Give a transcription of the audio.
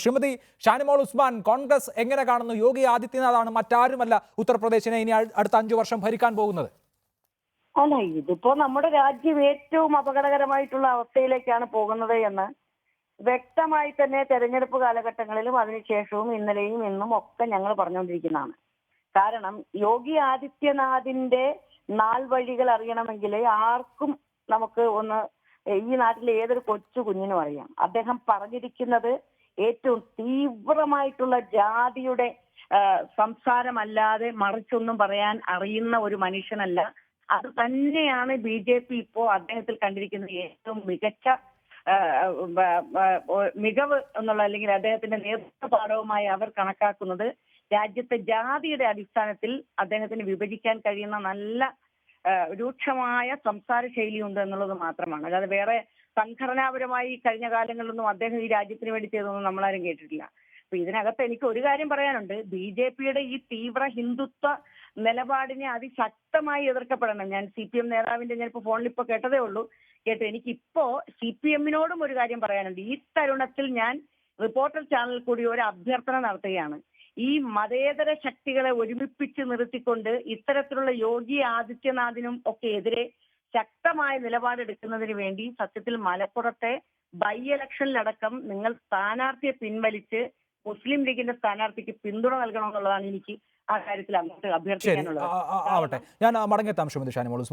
ശ്രീമതി ഷാനിമോൾ ഉസ്മാൻ, കോൺഗ്രസ് എങ്ങനെ കാണുന്നു? യോഗി ആദിത്യനാഥാണ്, മറ്റാരുമല്ല ഉത്തർപ്രദേശിനെ ഇനി അടുത്ത 5 വർഷം ഭരിക്കാൻ പോകുന്നത്. അല്ല, ഇതിപ്പോ നമ്മുടെ രാജ്യം ഏറ്റവും അപകടകരമായിട്ടുള്ള അവസ്ഥയിലേക്കാണ് പോകുന്നത് എന്ന് വ്യക്തമായി തന്നെ തെരഞ്ഞെടുപ്പ് കാലഘട്ടങ്ങളിലും അതിനുശേഷവും ഇന്നലെയും ഇന്നും ഒക്കെ ഞങ്ങൾ പറഞ്ഞുകൊണ്ടിരിക്കുന്നതാണ്. കാരണം യോഗി ആദിത്യനാഥിന്റെ നാൾ വഴികൾ അറിയണമെങ്കിൽ ആർക്കും നമുക്ക് ഒന്ന് ഈ നാട്ടിലെ ഏതൊരു കൊച്ചു കുഞ്ഞിനും അറിയാം. അദ്ദേഹം പറഞ്ഞിരിക്കുന്നത് ഏറ്റവും തീവ്രമായിട്ടുള്ള ജാതിയുടെ സംസാരമല്ലാതെ മറിച്ചൊന്നും പറയാൻ അറിയുന്ന ഒരു മനുഷ്യനല്ല. അത് തന്നെയാണ് BJP ഇപ്പോ അദ്ദേഹത്തിൽ കണ്ടിരിക്കുന്ന ഏറ്റവും മികച്ച മികവ് എന്നുള്ള, അല്ലെങ്കിൽ അദ്ദേഹത്തിന്റെ നേതൃത്വ പാഠവുമായി അവർ കണക്കാക്കുന്നത് രാജ്യത്തെ ജാതിയുടെ അടിസ്ഥാനത്തിൽ അദ്ദേഹത്തിന് വിഭജിക്കാൻ കഴിയുന്ന നല്ല രൂക്ഷമായ സംസാര ശൈലിയുണ്ട് എന്നുള്ളത് മാത്രമാണ്. അല്ലാതെ വേറെ സംഘടനാപരമായി കഴിഞ്ഞ കാലങ്ങളിലൊന്നും അദ്ദേഹം ഈ രാജ്യത്തിന് വേണ്ടി ചെയ്തൊന്നും നമ്മളാരും കേട്ടിട്ടില്ല. അപ്പൊ ഇതിനകത്ത് എനിക്ക് ഒരു കാര്യം പറയാനുണ്ട്. BJPയുടെ ഈ തീവ്ര ഹിന്ദുത്വ നിലപാടിനെ അതിശക്തമായി എതിർക്കപ്പെടണം. ഞാൻ CPM നേതാവിന്റെ ഞാനിപ്പോ ഫോണിൽ ഇപ്പൊ കേട്ടതേ ഉള്ളൂ. എനിക്കിപ്പോ CPM-നോടും ഒരു കാര്യം പറയാനുണ്ട്. ഈ തരുണത്തിൽ ഞാൻ റിപ്പോർട്ടർ ചാനലിൽ കൂടി ഒരു അഭ്യർത്ഥന നടത്തുകയാണ്. ഈ മതേതര ശക്തികളെ ഒരുമിപ്പിച്ച് നിർത്തിക്കൊണ്ട് ഇത്തരത്തിലുള്ള യോഗി ആദിത്യനാഥിനും ഒക്കെ എതിരെ ശക്തമായ നിലപാടെടുക്കുന്നതിന് വേണ്ടി സത്യത്തിൽ മലപ്പുറത്തെ ബൈ ഇലക്ഷനിലടക്കം നിങ്ങൾ സ്ഥാനാർത്ഥിയെ പിൻവലിച്ച് മുസ്ലിം ലീഗിന്റെ സ്ഥാനാർത്ഥിക്ക് പിന്തുണ നൽകണമെന്നുള്ളതാണ് എനിക്ക് ആ കാര്യത്തിൽ അങ്ങോട്ട് അഭ്യർത്ഥിക്കാനുള്ളത്. ആവട്ടെ, ഞാൻ മടങ്ങിയെത്താം ശ്രീമതി ഷാനിമോൾ ഉസ്മാൻ.